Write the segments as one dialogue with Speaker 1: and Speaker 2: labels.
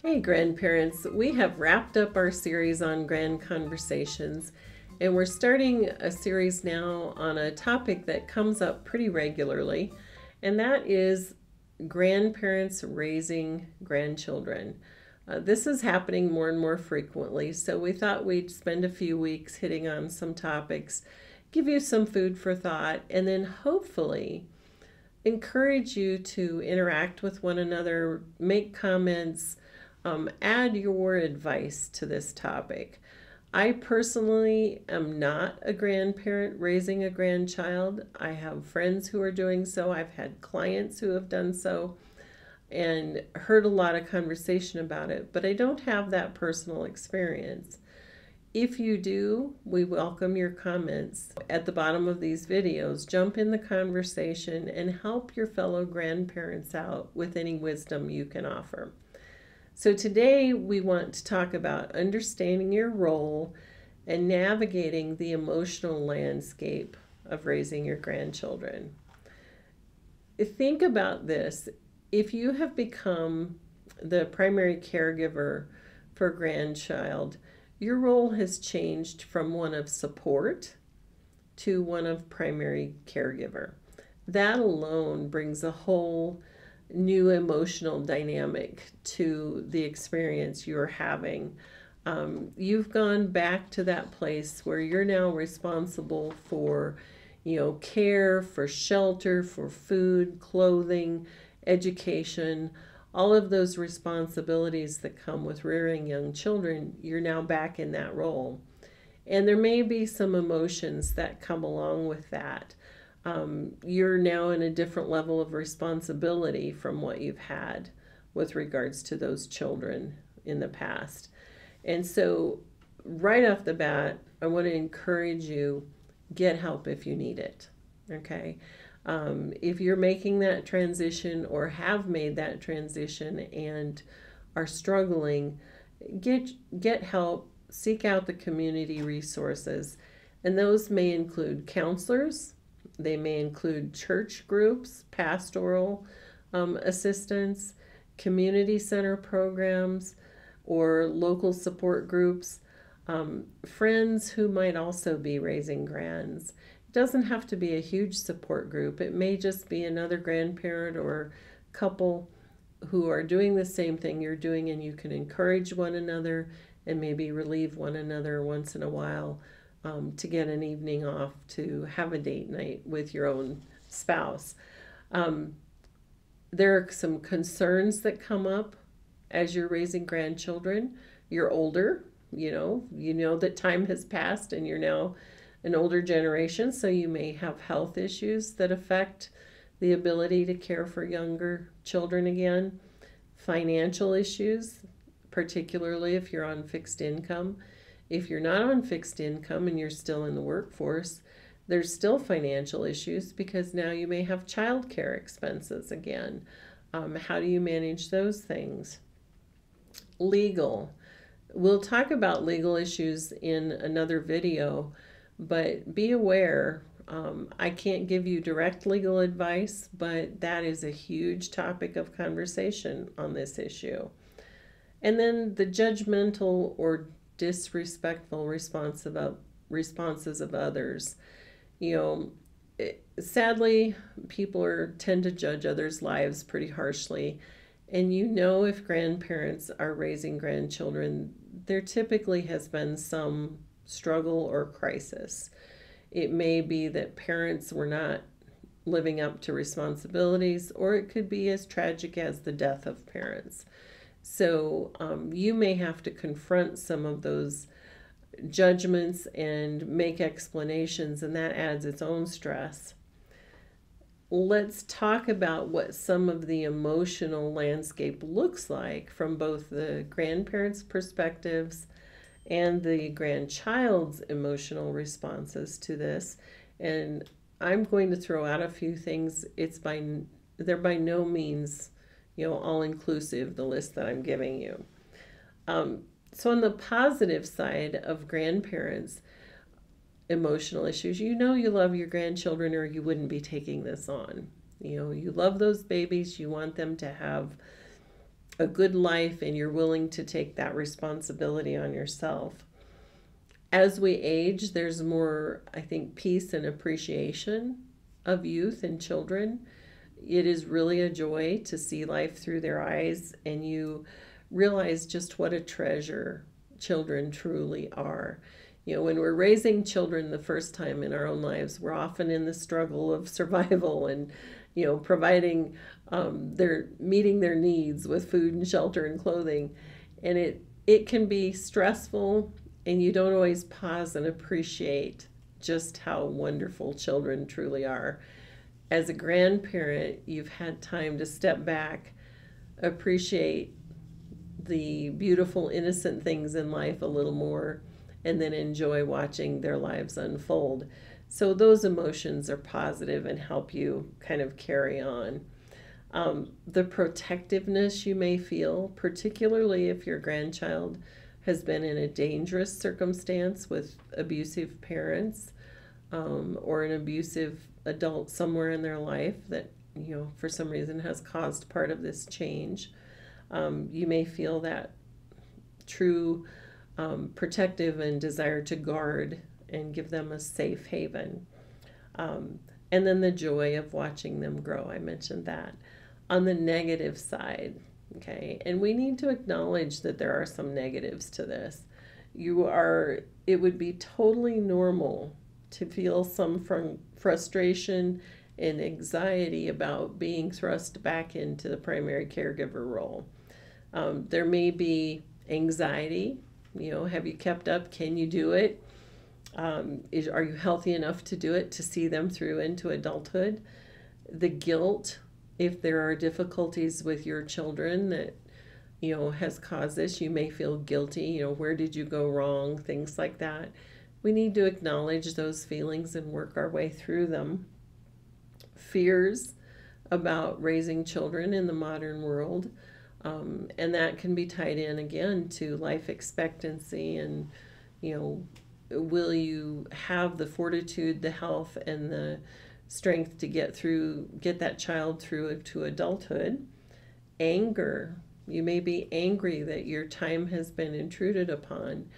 Speaker 1: Hey grandparents, we have wrapped up our series on grand conversations, and we're starting a series now on a topic that comes up pretty regularly, and that is grandparents raising grandchildren. This is happening more and more frequently, so we thought we'd spend a few weeks hitting on some topics, give you some food for thought, and then hopefully encourage you to interact with one another, make comments, add your advice to this topic. I personally am not a grandparent raising a grandchild. I have friends who are doing so. I've had clients who have done so and heard a lot of conversation about it, but I don't have that personal experience. If you do, we welcome your comments at the bottom of these videos. Jump in the conversation and help your fellow grandparents out with any wisdom you can offer. So today we want to talk about understanding your role and navigating the emotional landscape of raising your grandchildren. Think about this. If you have become the primary caregiver for a grandchild, your role has changed from one of support to one of primary caregiver. That alone brings a whole new emotional dynamic to the experience you're having. You've gone back to that place where you're now responsible for, care, for shelter, for food, clothing, education, all of those responsibilities that come with rearing young children. You're now back in that role. And there may be some emotions that come along with that. You're now in a different level of responsibility from what you've had with regards to those children in the past. And so right off the bat, I want to encourage you, get help if you need it, okay? If you're making that transition or have made that transition and are struggling, get help, seek out the community resources. And those may include counselors. They may include church groups, pastoral assistance, community center programs, or local support groups, friends who might also be raising grands. It doesn't have to be a huge support group. It may just be another grandparent or couple who are doing the same thing you're doing, and you can encourage one another and maybe relieve one another once in a while. To get an evening off to have a date night with your own spouse. There are some concerns that come up as you're raising grandchildren. You're older, you know that time has passed and you're now an older generation, so you may have health issues that affect the ability to care for younger children again. Financial issues, particularly if you're on fixed income. If you're not on fixed income and you're still in the workforce, there's still financial issues because now you may have childcare expenses again. How do you manage those things? Legal. We'll talk about legal issues in another video, but be aware, I can't give you direct legal advice, but that is a huge topic of conversation on this issue. And then the judgmental or disrespectful responses of others. Sadly, people tend to judge others' lives pretty harshly. And if grandparents are raising grandchildren, there typically has been some struggle or crisis. It may be that parents were not living up to responsibilities, or it could be as tragic as the death of parents. So you may have to confront some of those judgments and make explanations, and that adds its own stress. Let's talk about what some of the emotional landscape looks like from both the grandparents' perspectives and the grandchild's emotional responses to this. And I'm going to throw out a few things. They're by no means all-inclusive, the list that I'm giving you. So on the positive side of grandparents' emotional issues, you love your grandchildren or you wouldn't be taking this on. You love those babies, you want them to have a good life, and you're willing to take that responsibility on yourself. As we age, there's more, I think, peace and appreciation of youth and children. It is really a joy to see life through their eyes, and you realize just what a treasure children truly are. When we're raising children the first time in our own lives, we're often in the struggle of survival and, providing meeting their needs with food and shelter and clothing. And it can be stressful, and you don't always pause and appreciate just how wonderful children truly are. As a grandparent, you've had time to step back, appreciate the beautiful, innocent things in life a little more, and then enjoy watching their lives unfold. So those emotions are positive and help you kind of carry on. The protectiveness you may feel, particularly if your grandchild has been in a dangerous circumstance with abusive parents, or an abusive adult somewhere in their life that, for some reason has caused part of this change. You may feel that true protective and desire to guard and give them a safe haven. And then the joy of watching them grow. I mentioned that. On the negative side, okay, and we need to acknowledge that there are some negatives to this. It would be totally normal to feel some frustration and anxiety about being thrust back into the primary caregiver role. There may be anxiety. Have you kept up? Can you do it? Are you healthy enough to do it, to see them through into adulthood? The guilt, if there are difficulties with your children that, has caused this, you may feel guilty. Where did you go wrong? Things like that. We need to acknowledge those feelings and work our way through them. Fears about raising children in the modern world. And that can be tied in again to life expectancy and, will you have the fortitude, the health, and the strength to get that child through to adulthood. Anger. You may be angry that your time has been intruded upon.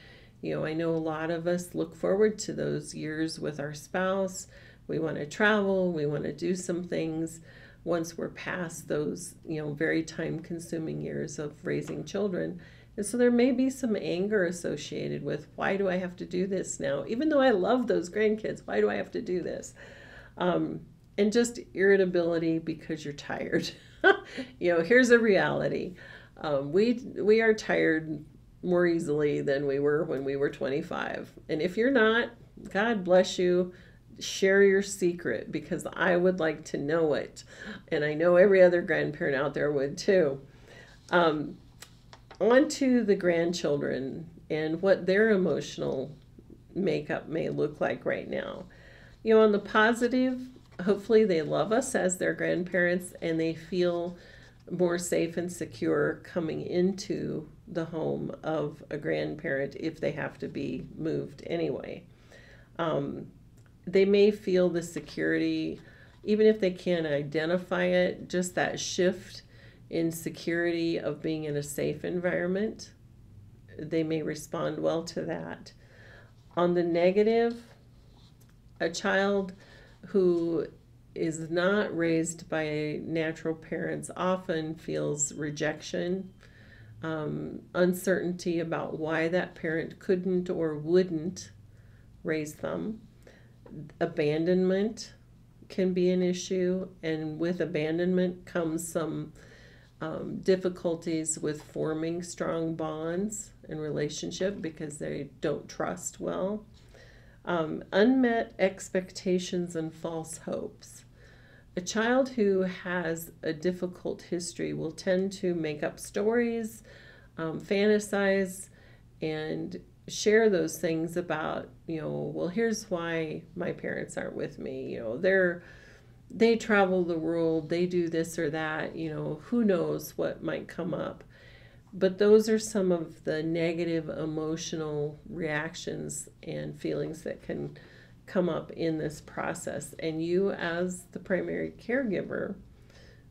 Speaker 1: I know a lot of us look forward to those years with our spouse. We want to travel. We want to do some things once we're past those, very time-consuming years of raising children. And so there may be some anger associated with, why do I have to do this now? Even though I love those grandkids, why do I have to do this? And just irritability because you're tired. Here's a reality. We are tired more easily than we were when we were 25. And if you're not, God bless you. Share your secret, because I would like to know it. And I know every other grandparent out there would too. On to the grandchildren and what their emotional makeup may look like right now. On the positive, hopefully they love us as their grandparents and they feel more safe and secure coming into the home of a grandparent if they have to be moved anyway. They may feel the security, even if they can't identify it, just that shift in security of being in a safe environment. They may respond well to that. On the negative, a child who is not raised by natural parents often feels rejection, uncertainty about why that parent couldn't or wouldn't raise them. Abandonment can be an issue, and with abandonment comes some difficulties with forming strong bonds and relationship because they don't trust well. Unmet expectations and false hopes. A child who has a difficult history will tend to make up stories, fantasize, and share those things about, well, here's why my parents aren't with me. They travel the world, they do this or that, who knows what might come up. But those are some of the negative emotional reactions and feelings that can come up in this process, and you as the primary caregiver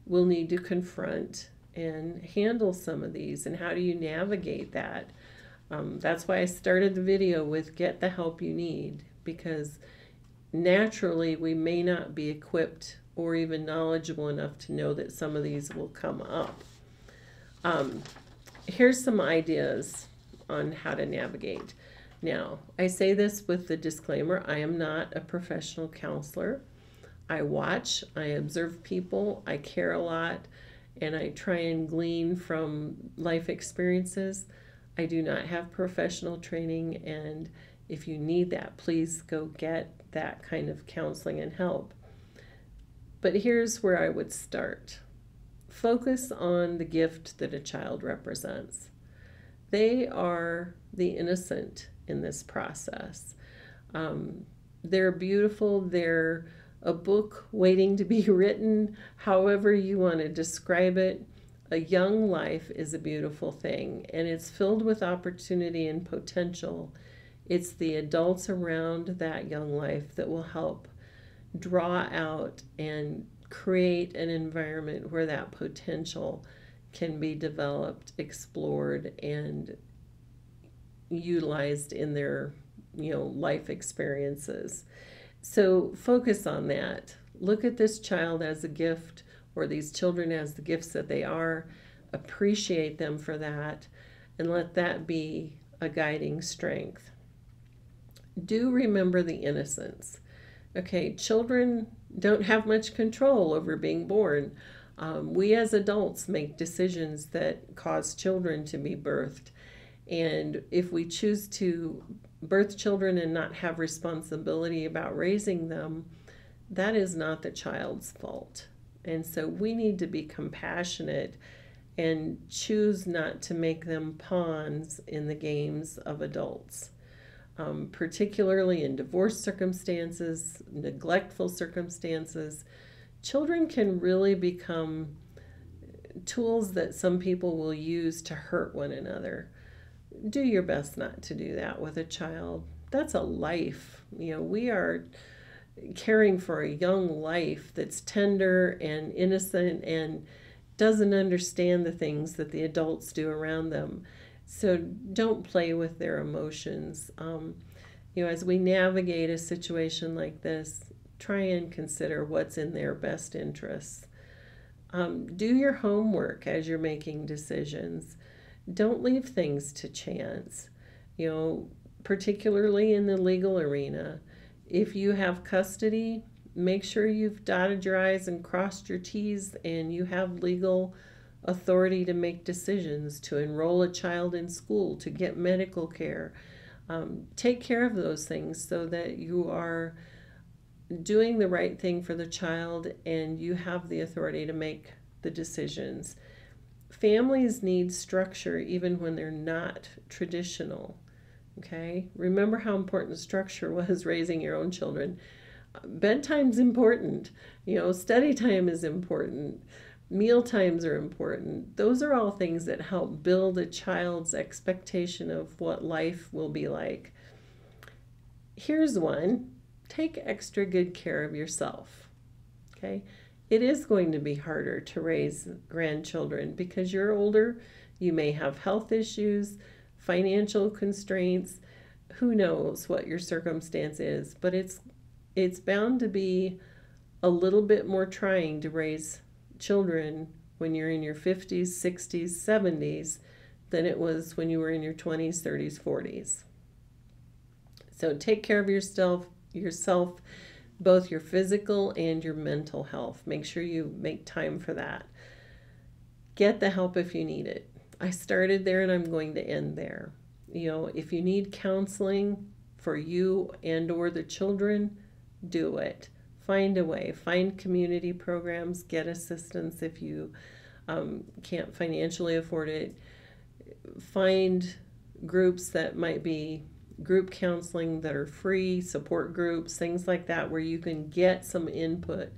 Speaker 1: will need to confront and handle some of these. And how do you navigate that? That's why I started the video with get the help you need, because naturally we may not be equipped or even knowledgeable enough to know that some of these will come up. Here's some ideas on how to navigate. Now, I say this with the disclaimer, I am not a professional counselor. I watch, I observe people, I care a lot, and I try and glean from life experiences. I do not have professional training, and if you need that, please go get that kind of counseling and help. But here's where I would start. Focus on the gift that a child represents. They are the innocent in this process. They're beautiful. They're a book waiting to be written, however you want to describe it. A young life is a beautiful thing, and it's filled with opportunity and potential. It's the adults around that young life that will help draw out and create an environment where that potential can be developed, explored, and utilized in their, life experiences. So focus on that. Look at this child as a gift, or these children as the gifts that they are. Appreciate them for that, and let that be a guiding strength. Do remember the innocence. Okay, children don't have much control over being born. We as adults make decisions that cause children to be birthed. And if we choose to birth children and not have responsibility about raising them, that is not the child's fault. And so we need to be compassionate and choose not to make them pawns in the games of adults. Particularly in divorce circumstances, neglectful circumstances, children can really become tools that some people will use to hurt one another. Do your best not to do that with a child. That's a life. We are caring for a young life that's tender and innocent and doesn't understand the things that the adults do around them. So don't play with their emotions. As we navigate a situation like this, try and consider what's in their best interests. Do your homework as you're making decisions. Don't leave things to chance. Particularly in the legal arena, if you have custody, make sure you've dotted your I's and crossed your T's, and you have legal authority to make decisions, to enroll a child in school, to get medical care. Take care of those things so that you are doing the right thing for the child and you have the authority to make the decisions. Families need structure even when they're not traditional. Okay? Remember how important structure was raising your own children. Bedtime's important. Study time is important. Meal times are important. Those are all things that help build a child's expectation of what life will be like. Here's one. Take extra good care of yourself. Okay? It is going to be harder to raise grandchildren because you're older. You may have health issues, financial constraints. Who knows what your circumstance is, but it's bound to be a little bit more trying to raise children when you're in your 50s, 60s, 70s than it was when you were in your 20s, 30s, 40s. So take care of yourself, both your physical and your mental health. Make sure you make time for that. Get the help if you need it. I started there and I'm going to end there. If you need counseling for you and or the children, do it. Find a way. Find community programs. Get assistance if you can't financially afford it. Find groups that might be group counseling that are free, support groups, things like that, where you can get some input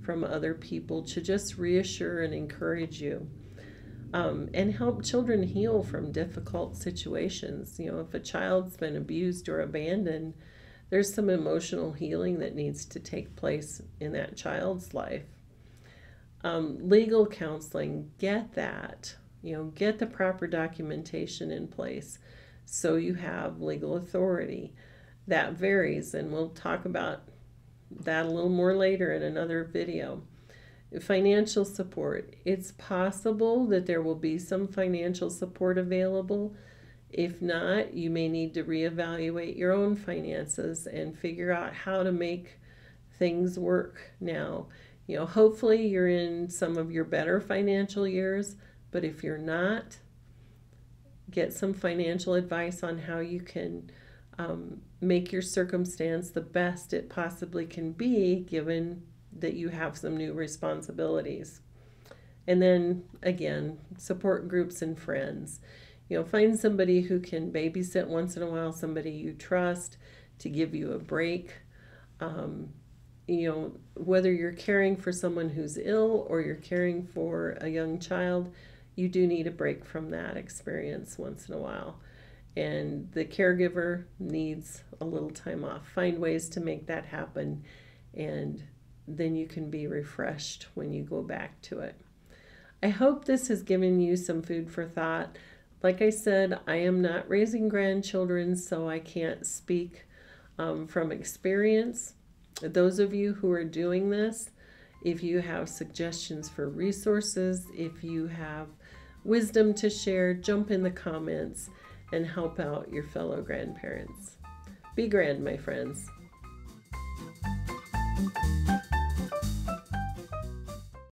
Speaker 1: from other people to just reassure and encourage you. And help children heal from difficult situations. If a child's been abused or abandoned, there's some emotional healing that needs to take place in that child's life. Legal counseling, get that. Get the proper documentation in place so you have legal authority. That varies, and we'll talk about that a little more later in another video. Financial support. It's possible that there will be some financial support available. If not, you may need to reevaluate your own finances and figure out how to make things work now. Hopefully you're in some of your better financial years, but if you're not, get some financial advice on how you can make your circumstance the best it possibly can be, given that you have some new responsibilities. And then again, support groups and friends. Find somebody who can babysit once in a while, somebody you trust to give you a break. Whether you're caring for someone who's ill or you're caring for a young child, you do need a break from that experience once in a while. And the caregiver needs a little time off. Find ways to make that happen, and then you can be refreshed when you go back to it. I hope this has given you some food for thought. Like I said, I am not raising grandchildren, so I can't speak from experience. Those of you who are doing this, if you have suggestions for resources, if you have wisdom to share, jump in the comments and help out your fellow grandparents. Be grand, my friends.